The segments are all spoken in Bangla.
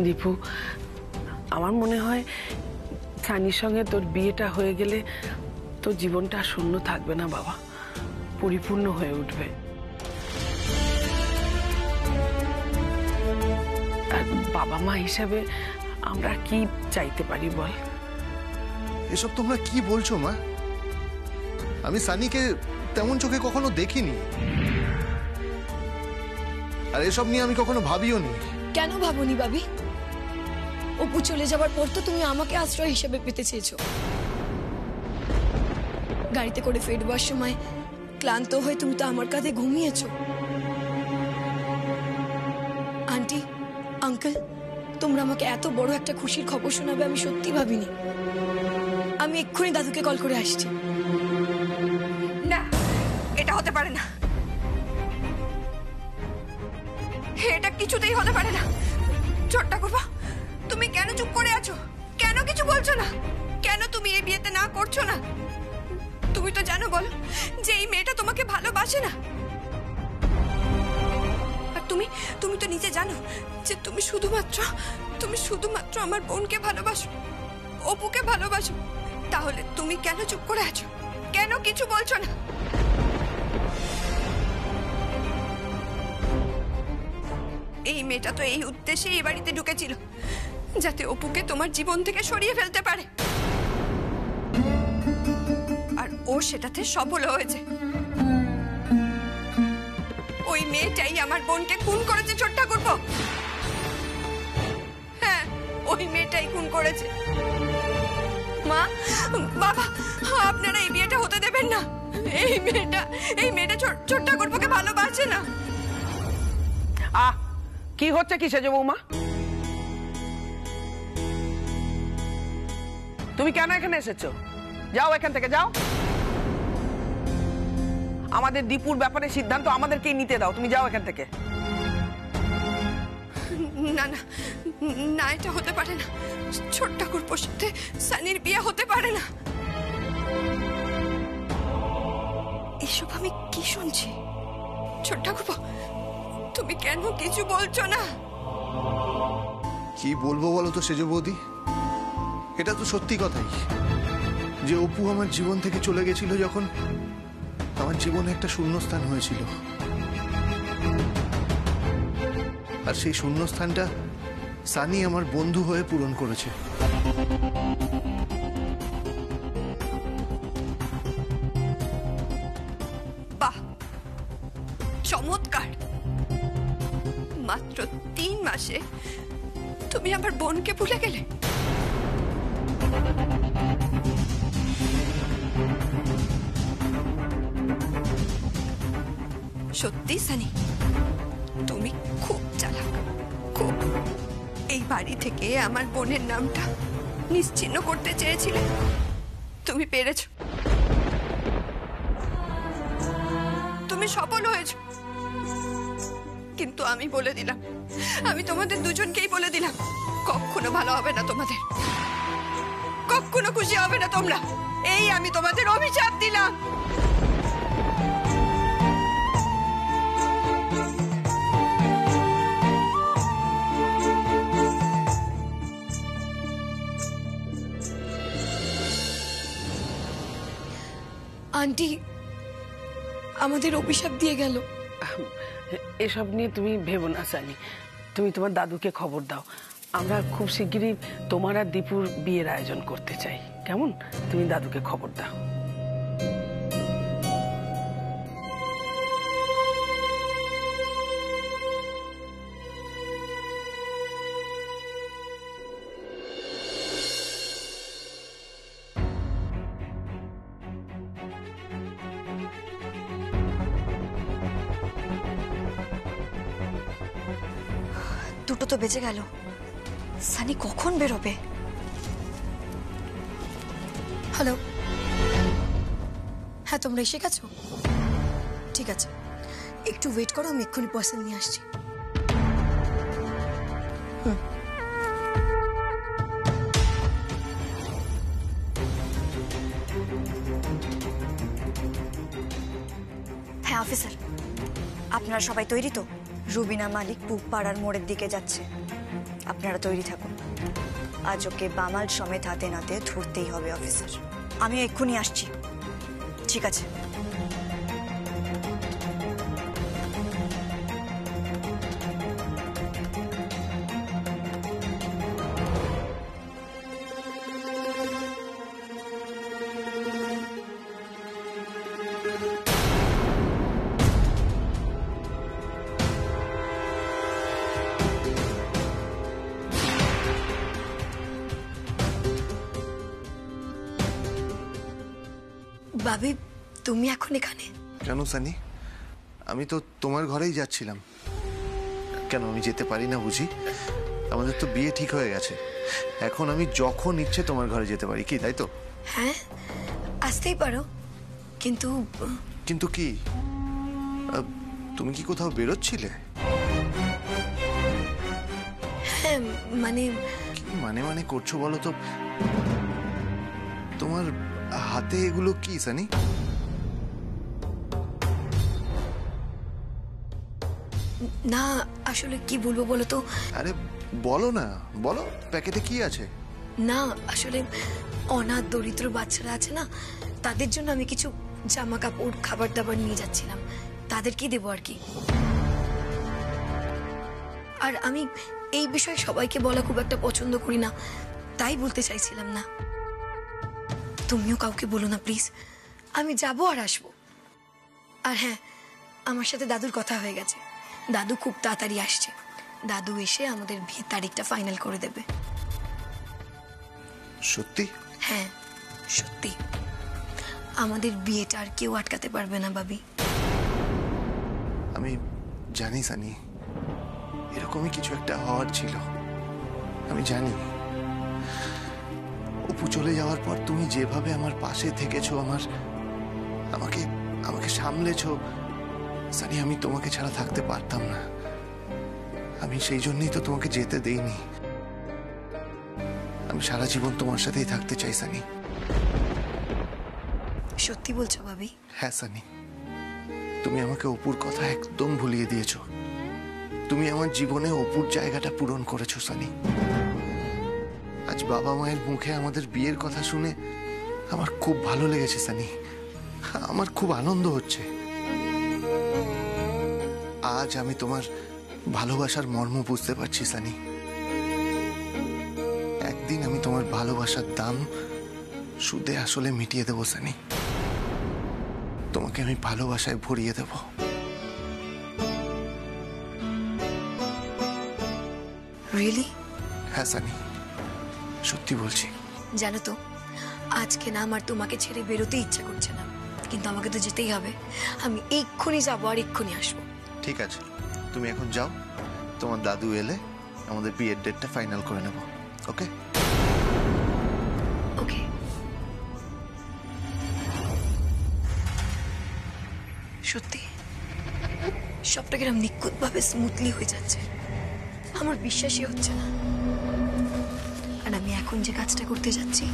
দীপু, আমার মনে হয় সানির সঙ্গে তোর বিয়েটা হয়ে গেলে তোর জীবনটা শূন্য থাকবে না বাবা, পরিপূর্ণ হয়ে উঠবে। আর বাবা মা হিসাবে আমরা কি চাইতে পারি বল? এসব তোমরা কি বলছো মা? আমি সানিকে তেমন চোখে কখনো দেখিনি, আর এসব নিয়ে আমি কখনো ভাবিও নি। কেন ভাবনি ভাবি? অপু চলে যাবার পর তো তুমি আমাকে আশ্রয় হিসেবে পেতে চেয়েছো। গাড়িতে করে ফিরবার সময় ক্লান্ত হয়ে তুমি তো আমার কাঁধে ঘুমিয়েছো। আন্টি, আঙ্কেল, তোমরা আমাকে এত বড় একটা খুশির খবর শোনাবে আমি সত্যি ভাবিনি। আমি এক্ষুনি দাদুকে কল করে আসছি। না, এটা হতে পারে না, এটা কিছুতেই হতে পারে না। ছোট্ট ঠাকুরপো, তুমি কেন চুপ করে আছো? কেন কিছু বলছো না? কেন তুমি এই বিয়েতে না করছো না? তুমি তো জানো বলো যে এই মেয়েটা তোমাকে ভালোবাসে না। আর তুমি তো নিজে জানো যে তুমি শুধুমাত্র আমার বোনকে ভালোবাসো, অপুকে ভালোবাসো। তাহলে তুমি কেন চুপ করে আছো? কেন কিছু বলছো না? এই মেয়েটা তো এই উদ্দেশ্যে এই বাড়িতে ঢুকেছিল যাতে অপুকে তোমার জীবন থেকে সরিয়ে ফেলতে পারে, আর ও সেটাতে সফল হয়েছে। ওই মেয়েটাই আমার বোনকে খুন করেছে ছোট্ট ঠাকুরপো। হ্যাঁ, ওই মেয়েটাই খুন করেছে। মা, বাবা, আপনারা এই বিয়েটা হতে দেবেন না। এই মেয়েটা ছোট্ট ঠাকুরপোকে ভালোবাসে না। কি হচ্ছে কি সেজ বৌমা? তুমি কেন এখানে এসেছো? যাও এখান থেকে, যাও। আমাদের দীপুর ব্যাপারে সিদ্ধান্ত আমাদেরকেই নিতে দাও। তুমি যাও এখান থেকে। না না না, এটা হতে পারে না। ছোট্ট ঠাকুরপোর সাথে সানির বিয়ে হতে পারে না। এসব আমি কি শুনছি? ছোট্ট ঠাকুরপো, তুমি কেন কিছু বলছো না? কি বলবো বলো তো সেজ বৌদি, এটা তো সত্যি কথাই যে অপু আমার জীবন থেকে চলে গেছিল যখন আমার জীবনে একটা শূন্যস্থান হয়েছিল, আর সেই শূন্যস্থানটা সানি আমার বন্ধু হয়ে পূরণ করেছে। বাহ, চমৎকার। মাত্র 3 মাসে তুমি আমার বোনকে ভুলে গেলে। সত্যি সানি, তুমি খুব চালাক, খুব। এই বাড়ি থেকে আমার বোনের নামটা নিশ্চিহ্ন করতে চেয়েছিলে, তুমি পেরেছ। তুমি সফল হয়েছ। কিন্তু আমি বলে দিলাম, আমি তোমাদের দুজনকেই বলে দিলাম, কখনো ভালো হবে না তোমাদের, কখনো খুশি হবে না তোমরা। এই আমি তোমাদের অভিশাপ দিলাম। আন্টি আমাদের অভিশাপ দিয়ে গেল। এসব নিয়ে তুমি ভেবো না সানি, তুমি তোমার দাদুকে খবর দাও। আমরা খুব শিগগিরই তোমার আর দীপুর বিয়ের আয়োজন করতে চাই, কেমন? তুমি দাদুকে খবর দাও। দুটো তো বেজে গেল, সানি কখন বেরোবে? হ্যালো, হ্যাঁ তোমরা এসে গেছো? ঠিক আছে, একটু ওয়েট করো, আমি এক্ষুনি পার্সেল নিয়ে আসছি। হ্যাঁ অফিসার, আপনারা সবাই তৈরি তো? রুবিনা মালিক পুপাড়ার মোড়ের দিকে যাচ্ছে। আপনারা তৈরি থাকুন, আজ ওকে বামাল সমেত হাতে নাতে ধরতেই হবে অফিসার। আমি এক্ষুনি আসছি। ঠিক আছে। ভাবি, তুমি এখন এখানে? কেন সানি? আমি তো তোমার ঘরেই যাচ্ছিলাম। কেন আমি যেতে পারি না বুঝি? আমাদের তো বিয়ে ঠিক হয়ে গেছে। এখন আমি যখন ইচ্ছে তোমার ঘরে যেতে পারি, কি তাই তো? হ্যাঁ, আসতেই পারো, কিন্তু কিন্তু কি? তুমি কি কোথাও বেরোচ্ছিলে? হ্যাঁ মানে কি মানে মানে করছো বলো তো? তোমার হাতে এগুলো কি সানি? না, আসলে কি বলবো বলো তো। আরে বলো না, বলো প্যাকেটে কি আছে? না, আসলে অনাথ দরিদ্র বাচ্চারা আছে না, তাদের জন্য আমি কিছু জামা কাপড় খাবার দাবার নিয়ে যাচ্ছিলাম। তাদেরকে দেবো আর কি। আর আমি এই বিষয়ে সবাইকে বলা খুব একটা পছন্দ করি না, তাই বলতে চাইছিলাম না। তুমিও কাউকে বলো না প্লিজ। আমি যাবো আর আসবো। আর হ্যাঁ, আমার সাথে দাদুর কথা হয়ে গেছে। দাদু খুব তাড়াতাড়ি আসছে। দাদু এসে আমাদের বিয়ের তারিখটা ফাইনাল করে দেবে। সত্যি? হ্যাঁ সত্যি। আমাদের বিয়েটা আর কেউ আটকাতে পারবে না ভাবি। আমি জানি সানি, এরকমই কিছু একটা হওয়ার ছিল। আমি জানি। অপু চলে যাওয়ার পর তুমি যেভাবে আমার পাশে থেকেছো, আমাকে আমাকে সামলেছো সানি, আমি তোমাকে ছাড়া থাকতে পারতাম না। আমি সেই জন্যই তো তোমাকে যেতে দেইনি। আমি সারা জীবন তোমার সাথেই থাকতে চাই সানি। সত্যি বলছো ভাবি? হ্যাঁ সানি, তুমি আমাকে অপুর কথা একদম ভুলিয়ে দিয়েছো। তুমি আমার জীবনে অপুর জায়গাটা পূরণ করেছো সানি। আজ বাবা মায়ের মুখে আমাদের বিয়ের কথা শুনে আমার খুব ভালো লেগেছে সানি। আমার খুব আনন্দ হচ্ছে। আজ আমি তোমার ভালোবাসার মর্ম বুঝতে পারছি সানি। একদিন আমি তোমার ভালোবাসার দাম সুদে আসলে মিটিয়ে দেবো সানি। তোমাকে আমি ভালোবাসায় ভরিয়ে দেব। রিয়েলি? হ্যাঁ সানি, সত্যি বলছি। জানো তো, আজকে না আমার তোমাকে ছেড়ে বেরোতে ইচ্ছা করছে না, কিন্তু আমাকে তো যেতেই হবে। আমি এক্ষুনি যাবো আর এক্ষুনি আসবো। ঠিক আছে, তুমি এখন যাও। তোমার দাদু এলে আমাদের বিয়ের ডেটটা ফাইনাল করে নেব। ওকে? ওকে। সত্যি সবটা কিরম নিখুঁত ভাবে স্মুথলি হয়ে যাচ্ছে, আমার বিশ্বাসই হচ্ছে না। আর আমি এখন যে কাজটা করতে যাচ্ছি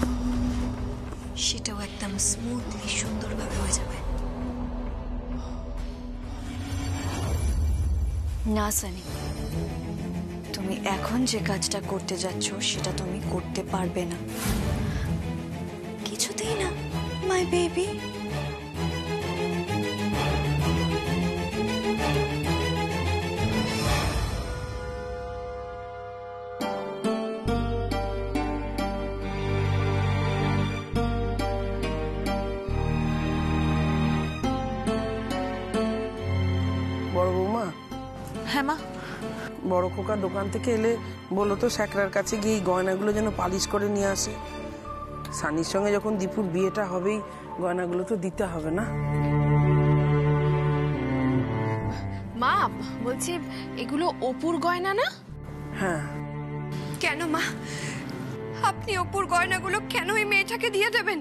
সেটাও একদম স্মুথলি সুন্দরভাবে হয়ে যাবে। না সানি, তুমি এখন যে কাজটা করতে যাচ্ছ সেটা তুমি করতে পারবে না, কিছুতেই না মাই বেবি। বড় বৌমা। হ্যাঁ মা। বড় খোকা দোকান থেকে এলে বলো তো স্যাকরার কাছে গিয়ে এই গয়নাগুলো যেন পালিশ করে নিয়ে আসে। সানির সঙ্গে যখন দীপুর বিয়েটা হবেই, গয়নাগুলো তো দিতে হবে না? মা বলছি, এগুলো অপুর গয়না না? হ্যাঁ। কেন মা, আপনি অপুর গয়নাগুলো কেন ওই মেয়েটাকে দিয়ে দেবেন?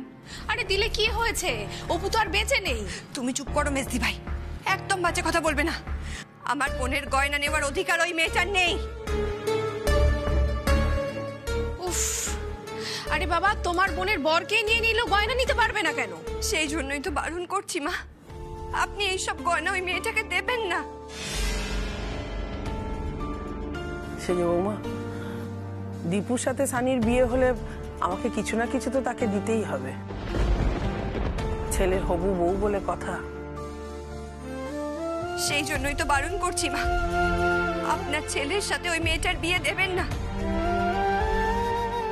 আরে দিলে কি হয়েছে, অপু তো আর বেঁচে নেই। তুমি চুপ করো মেজদি ভাই, একদম বাজে কথা বলবে না। আমার বোনের গয়না নেওয়ার অধিকার ওই মেয়েটার নেই। উফ, আরে বাবা, তোমার বোনের বরকে নিয়ে নিলেও গয়না নিতে পারবে না কেন? সেই জন্যই তো বারণ করছি মা, আপনি এইসব গয়না ওই মেয়েটাকে দেবেন না। সে যে বৌমা, দীপুর সাথে সানির বিয়ে হলে আমাকে কিছু না কিছু তো তাকে দিতেই হবে। ছেলের হবু বউ বলে কথা। সেই জন্যই তো বারণ করছি মা, আপনার ছেলের সাথে ওই মেয়েটার বিয়ে দেবেন না।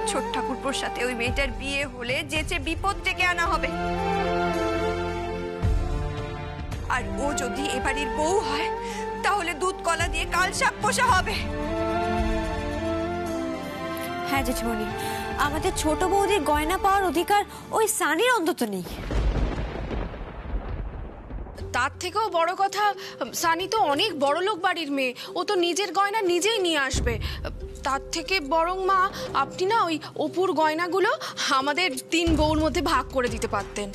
ছোট ঠাকুরপোর সাথে ওই মেয়েটার বিয়ে হলে যেচে বিপদ ডেকে আনা হবে। আর ও যদি এ বাড়ির বউ হয় তাহলে দুধ কলা দিয়ে কাল সাপ পোষা হবে। হ্যাঁ জেঠিমণি, আমাদের ছোট বৌদির গয়না পাওয়ার অধিকার ওই সানির অন্তত নেই। তার থেকেও বড় কথা, সানি তো অনেক বড় লোক বাড়ির মেয়ে, ও তো নিজের গয়না নিজেই নিয়ে আসবে। তার থেকে বরং মা আপনি না ওই অপুর গয়নাগুলো আমাদের 3 বউর মধ্যে ভাগ করে দিতে পারতেন।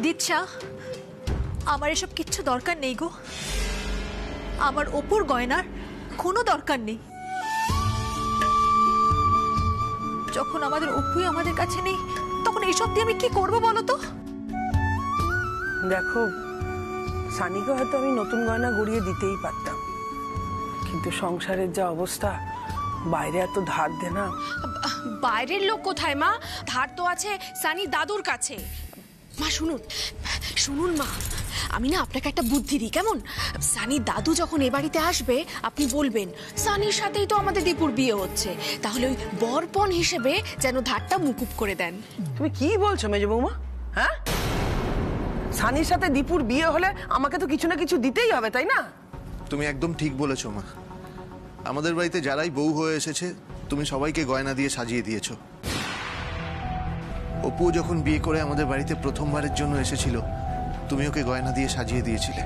দিচ্ছা, আমার এসব কিচ্ছু দরকার নেই গো। আমার অপুর গয়নার কোনো দরকার নেই। যখন আমাদের অপুই আমাদের কাছে নেই তখন এইসব দিয়ে আমি কি করবো বলো তো? দেখো, সানিকে হয়তো আমি নতুন গয়না গড়িয়ে দিতেই পারতাম, কিন্তু সংসারের যা অবস্থা, বাইরে এত ধার দেনা। বাইরের লোক কোথায় মা? ধার তো আছে সানি দাদুর কাছে। মা শুনুন, শুনুন মা, আমি না আপনাকে একটা বুদ্ধি দিই কেমন? সানি দাদু যখন এ বাড়িতে আসবে আপনি বলবেন সানির সাথেই তো আমাদের দীপুর বিয়ে হচ্ছে, তাহলে ওই বরপণ হিসেবে যেন ধারটা মুকুব করে দেন। তুমি কি বলছো মেজ বৌমা? হ্যাঁ, সানির সাথে দীপুর বিয়ে হলে আমাকে তো কিছু না কিছু দিতেই হবে, তাই না? তুমি একদম ঠিক বলেছো মা। আমাদের বাড়িতে যারাই বউ হয়ে এসেছে তুমি সবাইকে গয়না দিয়ে সাজিয়ে দিয়েছো। অপু যখন বিয়ে করে আমাদের বাড়িতে প্রথমবারের জন্য এসেছিল তুমি ওকে গয়না দিয়ে সাজিয়ে দিয়েছিলে,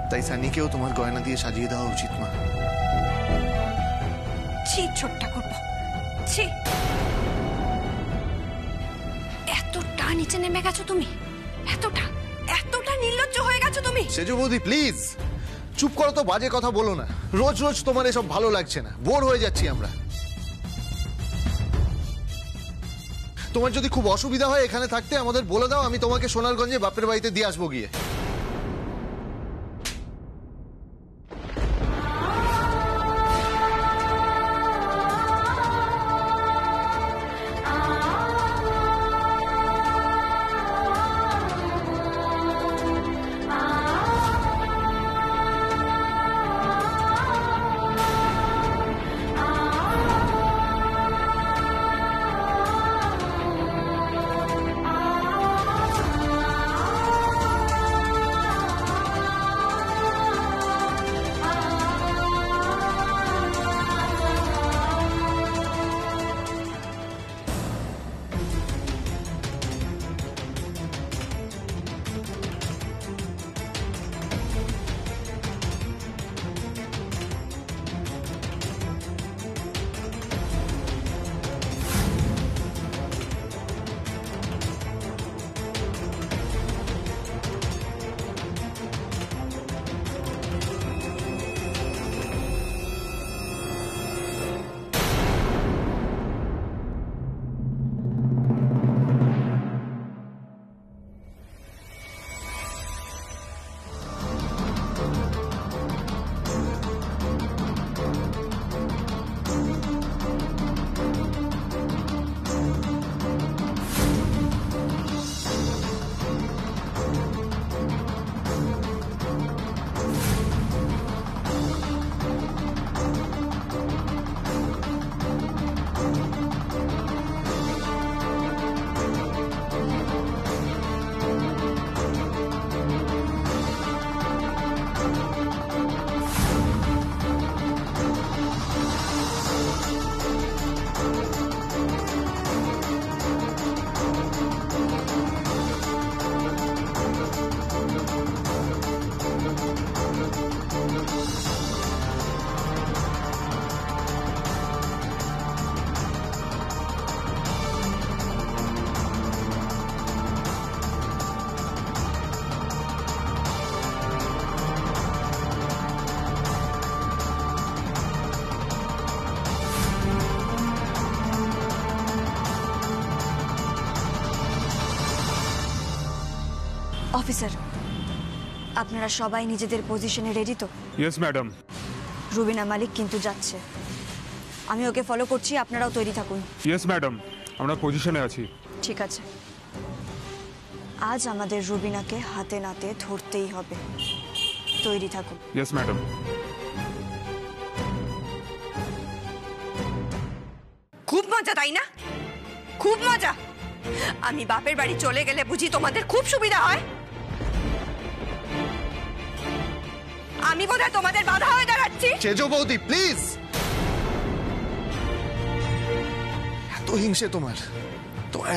তাই সানিকেও তোমার গয়না দিয়ে সাজিয়ে দেওয়া উচিত মা। ছি ছোট ঠাকুরপো, ছি, এতটা নিচে নেমে গেছো তুমি, এতটা এতটা নির্লজ্জ হয়ে গেছো তুমি। সেজো বৌদি প্লিজ চুপ করো তো, বাজে কথা বলো না। রোজ রোজ তোমার এসব ভালো লাগছে না, বোর হয়ে যাচ্ছি আমরা। তোমার যদি খুব অসুবিধা হয় এখানে থাকতে আমাদের বলে দাও, আমি তোমাকে সোনারগঞ্জে বাপের বাড়িতে দিয়ে আসবো গিয়ে। অফিসার, আপনারা সবাই নিজেদের পজিশনে রেডি তো? Yes madam. রুবিনা মালিক কিন্তু যাচ্ছে। আমি ওকে ফলো করছি, আপনারাও তৈরি থাকুন। ইয়েস ম্যাডাম, আমরা পজিশনে আছি। ঠিক আছে, আজ আমাদের রুবিনাকে হাতে নাতে ধরতেই হবে। তৈরি থাকুন। Yes madam. খুব মজা, তাই না? খুব মজা। আমি বাপের বাড়ি চলে গেলে বুঝি তোমাদের খুব সুবিধা হয়? আমি বোধহয় তোমাদের বাধা হয়ে দাঁড়াচ্ছি। সেজ বৌদি প্লিজ। এত হিংসে তোমার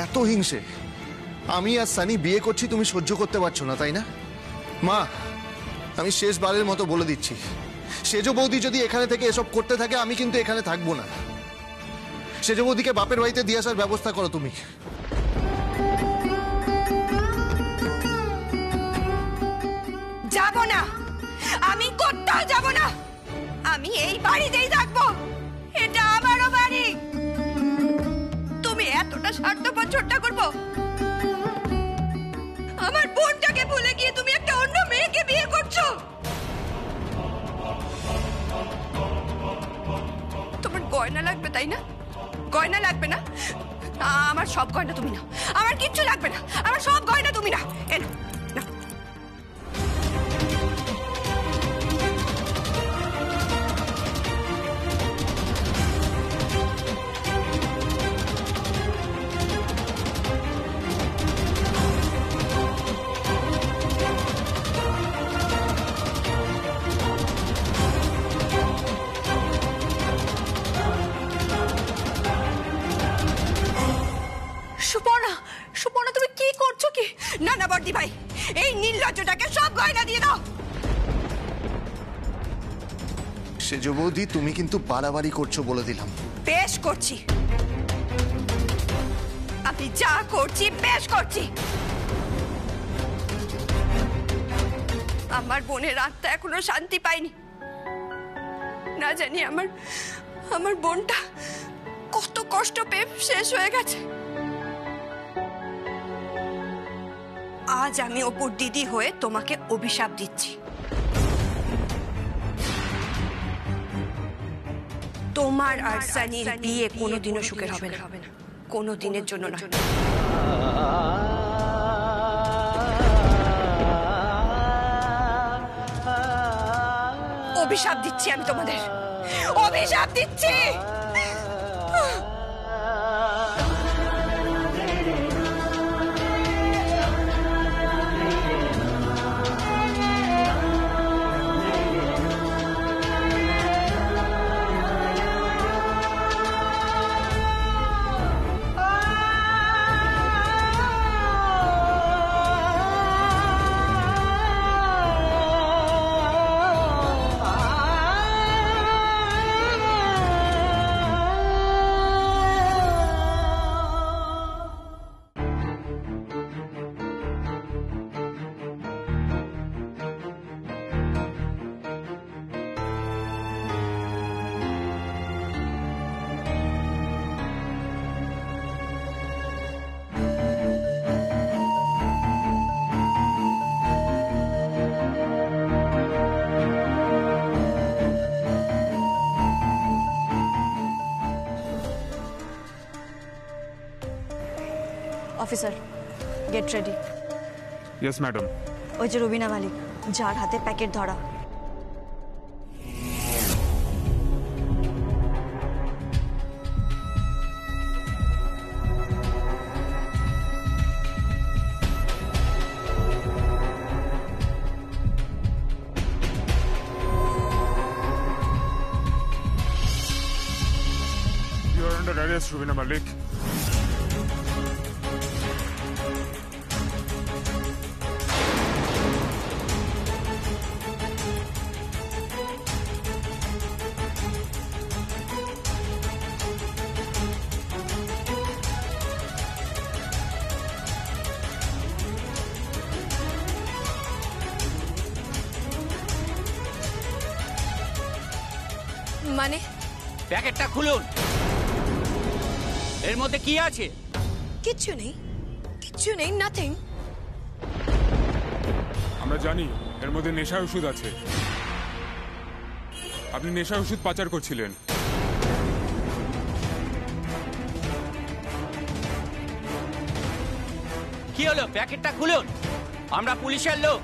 এত হিংসে। আমি আর সানি বিয়ে করছি, তুমি সহ্য করতে পারছো না তাই না? মা, আমি শেষবারের মতো বলে দিচ্ছি, সেজ বৌদি যদি এখানে থেকে এসব করতে থাকে আমি কিন্তু এখানে থাকবো না। সেজ বৌদিকে বাপের বাড়িতে দিয়ে আসার ব্যবস্থা করো তুমি। যাব না, আমি কোথাও যাব না। আমি এই বাড়িতেই থাকবো। এটা আমারও বাড়ি। তুমি এতটা স্বার্থপর ছোট্টা করবো? আমার বোনটাকে ভুলে গিয়ে তুমি একটা অন্য মেয়েকে বিয়ে করছো। তোমার গয়না লাগবে তাই না? গয়না লাগবে না? আমার সব গয়না তুমি নাও। আমার কিচ্ছু লাগবে না, আমার সব গয়না তুমি নাও। এনো নাও। সুপর্ণা, সুপর্ণা তুমি কি করছো কি? না না বর্দি ভাই, এই নির্লজ্জটাকে সব গয়না দিয়ে দাও। সেজ বৌদি তুমি কিন্তু বাড়াবাড়ি করছো বলে দিলাম। বেশ করছি, আমি যা করছি বেশ করছি। আমার বোনের আত্মা এখনো শান্তি পায়নি। না জানি আমার বোনটা কত কষ্ট পেয়ে শেষ হয়ে গেছে। আজ আমি অপুর দিদি হয়ে তোমাকে অভিশাপ দিচ্ছি। তোমার আর সানির বিয়ে কোনোদিনও সুখের হবে না, কোনো দিনের জন্য না। অভিশাপ দিচ্ছি আমি তোমাদের, অভিশাপ দিচ্ছি। Officer, get ready. Yes madam. ওই যে রুবিনা মালিক, যার হাতে প্যাকেট ধরা। You are under arrest, Rubina Malik. মানে প্যাকেটটা খুলুন, এর মধ্যে কি আছে? কিচ্ছু নেই, কিচ্ছু নেই, নাথিং। আমরা জানি এর মধ্যে নেশার ওষুধ আছে। আপনি নেশার ওষুধ পাচার করছিলেন। কি হলো, প্যাকেটটা খুলুন, আমরা পুলিশের লোক।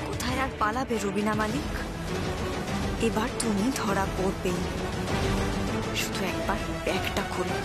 কোথায় আর পালাবে রবিনা মালিক? এবার তুমি ধরা পড়বেই। শুধু একবার ব্যাগটা খোলো।